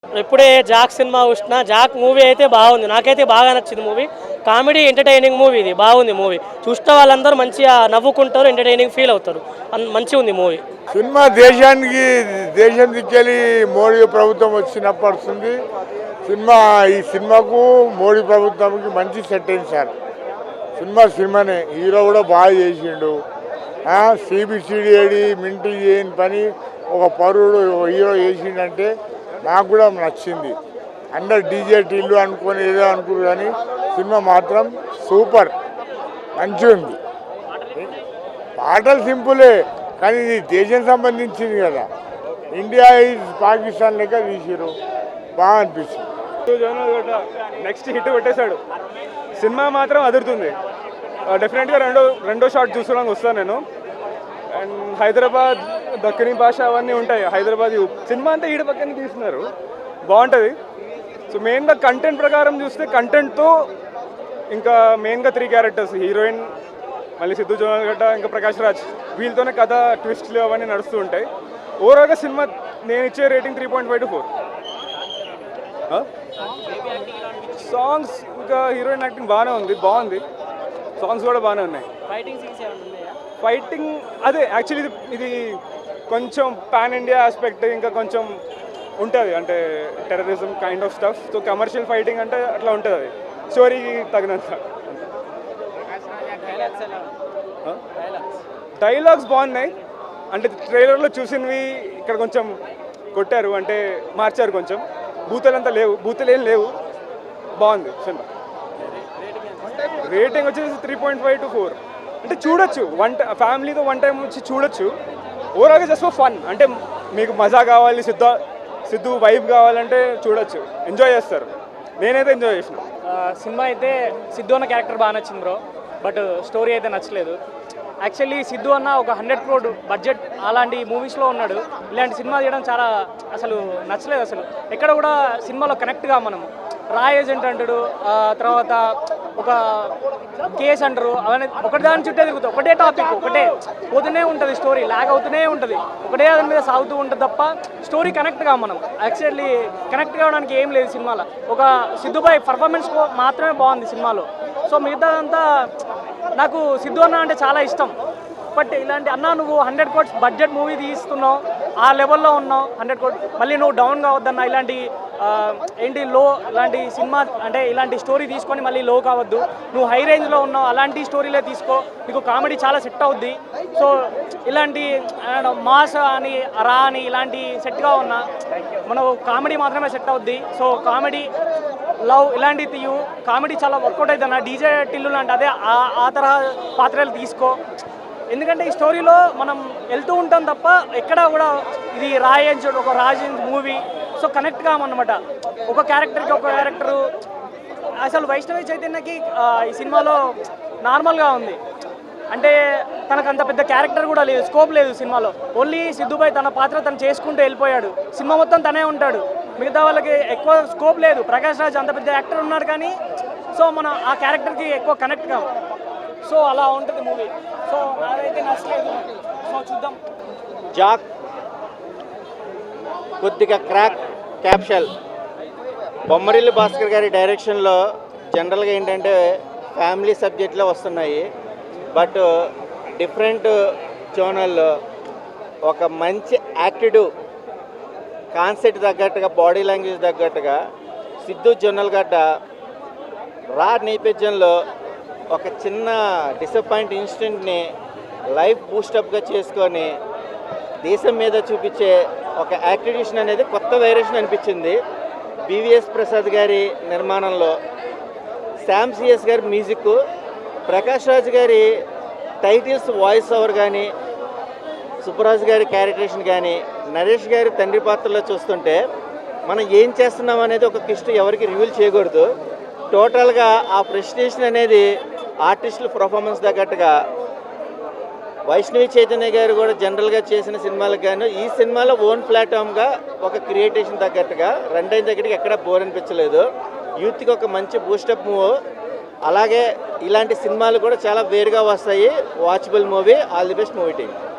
ఇప్పుడే Jack cinema చూసిన. Jack movie అయితే బాగుంది, నాకైతే బాగా నచ్చింది మూవీ. కామెడీ ఎంటర్టైనింగ్ మూవీ, ఇది బాగుంది మూవీ. చూస్తే వాళ్ళందరూ మంచిగా నవ్వుకుంటారు, ఎంటర్టైనింగ్ ఫీల్ అవుతారు. మంచిగా ఉంది మూవీ. సినిమా దేశం దిక్కెళ్ళి మోడీ ప్రభుత్వం వచ్చినప్పుడు ఈ సినిమాకు మోడీ ప్రభుత్వంకి మంచి సెట్ అయింది సార్. సినిమానే హీరో కూడా బాగా చేసిండు. సిబిసిడి మింటూ చేయని పని ఒక పరుడు హీరో చేసిండంటే నాకు కూడా నచ్చింది. అందరు డీజే టీళ్ళు అనుకొని ఏదో అనుకున్నారు, కానీ సినిమా మాత్రం సూపర్, మంచిగా ఉంది. పాటలు సింపులే, కానీ ఇది దేశం సంబంధించింది కదా. ఇండియా ఈజ్ పాకిస్తాన్ లెక్క తీసిరు, బాగా అనిపించింది. నెక్స్ట్ హిట్ కొట్టేశాడు. సినిమా మాత్రం అదురుతుంది. డెఫినెట్గా రెండో షాట్ చూసుకోవడానికి వస్తాను నేను. అండ్ హైదరాబాద్ దక్కని భాష అవన్నీ ఉంటాయి. హైదరాబాద్ సినిమా అంతా ఈడ పక్కన తీస్తున్నారు, బాగుంటుంది. సో మెయిన్గా కంటెంట్ ప్రకారం చూస్తే కంటెంట్తో ఇంకా మెయిన్గా 3 క్యారెక్టర్స్, హీరోయిన్, మళ్ళీ సిద్ధు జొన్నలగడ్డ, ఇంకా ప్రకాష్ రాజ్, వీళ్ళతోనే కథ ట్విస్ట్లు అవన్నీ నడుస్తూ ఉంటాయి. ఓవరాల్గా సినిమా నేను ఇచ్చే రేటింగ్ 3.5 to 4. సాంగ్స్ ఇంకా హీరోయిన్ యాక్టింగ్ బాగానే ఉంది, బాగుంది. సాంగ్స్ కూడా బాగానే ఉన్నాయి. ఫైటింగ్ అదే యాక్చువల్లీ ఇది కొంచెం పాన్ ఇండియా ఆస్పెక్ట్ ఇంకా కొంచెం ఉంటుంది, అంటే terrorism kind of stuff. So commercial fighting అంటే అట్లా ఉంటుంది, అది స్టోరీకి తగినంత. డైలాగ్స్ బాగున్నాయి, అంటే ట్రైలర్లో చూసినవి ఇక్కడ కొంచెం కొట్టారు, అంటే మార్చారు కొంచెం. బూతులంతా లేవు, బూతులు ఏం లేవు, బాగుంది సినిమా. రేటింగ్ వచ్చేసి 3.5 to 4. అంటే చూడొచ్చు, ఫ్యామిలీతో వన్ టైం వచ్చి చూడొచ్చు. ఓవరాల్గా జస్ట్ ఫర్ ఫన్, అంటే మీకు మజా కావాలి, సిద్ధు వైబ్ కావాలంటే చూడొచ్చు, ఎంజాయ్ చేస్తారు. నేనైతే ఎంజాయ్ చేసిన. సినిమా అయితే సిద్ధు అన్న క్యారెక్టర్ బాగా నచ్చింది బ్రో, బట్ స్టోరీ అయితే నచ్చలేదు. యాక్చువల్లీ సిద్ధు అన్న ఒక 100 crore బడ్జెట్ అలాంటి మూవీస్లో ఉన్నాడు. ఇలాంటి సినిమా తీయడం చాలా అసలు నచ్చలేదు. అసలు ఎక్కడ కూడా సినిమాలో కనెక్ట్గా మనం రా ఏజెంట్ అంటాడు, తర్వాత ఒక కేసు అంటారు, అవన్నీ ఒకటి దాని చుట్టే తిరుగుతాయి. ఒకటే టాపిక్, ఒకటే పోతూనే ఉంటుంది, స్టోరీ లాగ్ అవుతూనే ఉంటుంది, ఒకటే దాని మీద సాగుతూ ఉంటుంది తప్ప స్టోరీ కనెక్ట్గా మనం యాక్చువల్లీ కనెక్ట్ కావడానికి ఏం లేదు సినిమాలో. ఒక సిద్ధుబాయ్ పర్ఫార్మెన్స్ మాత్రమే బాగుంది సినిమాలో. సో మిగతాదంతా నాకు సిద్ధు అన్న అంటే చాలా ఇష్టం. బట్ ఇలాంటి అన్న నువ్వు 100 crores బడ్జెట్ మూవీ తీస్తున్నావు, ఆ లెవెల్లో ఉన్నావు, 100 crores మళ్ళీ నువ్వు డౌన్ కావద్దన్న. ఇలాంటి ఇలాంటి సినిమా అంటే ఇలాంటి స్టోరీ తీసుకొని మళ్ళీ లో కావద్దు. నువ్వు హై రేంజ్లో ఉన్నావు, అలాంటి స్టోరీలే తీసుకో, నీకు కామెడీ చాలా సెట్ అవుద్ది. సో ఇలాంటి మాస్ అని రా అని ఇలాంటి సెట్గా ఉన్నా మనకు కామెడీ మాత్రమే సెట్ అవుద్ది. సో కామెడీ, లవ్ ఇలాంటివి తీయు, కామెడీ చాలా వర్కౌట్ అవుతుంది అన్న. డీజే టిల్లు లాంటి అదే ఆ తరహా పాత్రలు తీసుకో. ఎందుకంటే ఈ స్టోరీలో మనం వెళ్తూ ఉంటాం తప్ప ఎక్కడ కూడా ఇది రాయేంచుడు ఒక రాజేంజ్ మూవీ. సో కనెక్ట్ కామన్నమాట, ఒక క్యారెక్టర్కి ఒక క్యారెక్టరు. అసలు వైష్ణవి చైతన్యకి ఈ సినిమాలో నార్మల్గా ఉంది, అంటే తనకు అంత పెద్ద క్యారెక్టర్ కూడా లేదు, స్కోప్ లేదు సినిమాలో. ఓన్లీ సిద్ధుబాయ్ తన పాత్ర తను చేసుకుంటూ వెళ్ళిపోయాడు, సినిమా మొత్తం తనే ఉంటాడు. మిగతా వాళ్ళకి ఎక్కువ స్కోప్ లేదు. ప్రకాష్ రాజ్ అంత పెద్ద యాక్టర్ ఉన్నాడు కానీ సో మనం ఆ క్యారెక్టర్కి ఎక్కువ కనెక్ట్ కావు. సో అలా ఉంటుంది మూవీ. సో నాదైతే నచ్చలేదు. సో చూద్దాం. జాక్ కొద్దిగా క్యాప్షల్. బొమ్మరిల్లు భాస్కర్ గారి డైరెక్షన్లో జనరల్గా ఏంటంటే ఫ్యామిలీ సబ్జెక్ట్లో వస్తున్నాయి, బట్ డిఫరెంట్ జోనల్లో ఒక మంచి యాక్టివ్ కాన్సెప్ట్ తగ్గట్టుగా, బాడీ లాంగ్వేజ్ తగ్గట్టుగా సిద్ధు జొన్నలగడ్డ రా నేపథ్యంలో ఒక చిన్న డిసప్పాయింట్ ఇన్సిడెంట్ని లైఫ్ బూస్టప్గా చేసుకొని దేశం మీద చూపించే ఒక యాక్టివేషన్ అనేది కొత్త వేరియేషన్ అనిపించింది. బివిఎస్ ప్రసాద్ గారి నిర్మాణంలో, శామ్ సిఎస్ గారి మ్యూజిక్, ప్రకాష్ రాజ్ గారి టైటిల్స్ వాయిస్ ఓవర్ కానీ, సుబ్బరాజు గారి క్యారెక్టరేషన్ కానీ, నరేష్ గారి తండ్రి పాత్రలో చూస్తుంటే మనం ఏం చేస్తున్నాం అనేది ఒక కిస్ట్ ఎవరికి రివీల్ చేయకూడదు. టోటల్గా ఆ ప్రెస్టేషన్ అనేది ఆర్టిస్టుల పర్ఫార్మెన్స్ తగ్గట్టుగా వైష్ణవి చైతన్య గారు కూడా జనరల్గా చేసిన సినిమాలకు కానీ ఈ సినిమాలో ఓన్ ప్లాట్ఫామ్గా ఒక క్రియేటేషన్ తగ్గట్టుగా రన్ టైం తగ్గట్టుగా ఎక్కడా బోర్ అనిపించలేదు. యూత్కి ఒక మంచి బూస్టప్ మూవ్. అలాగే ఇలాంటి సినిమాలు కూడా చాలా వేరుగా వస్తాయి. Watchable movie. All the best movie team.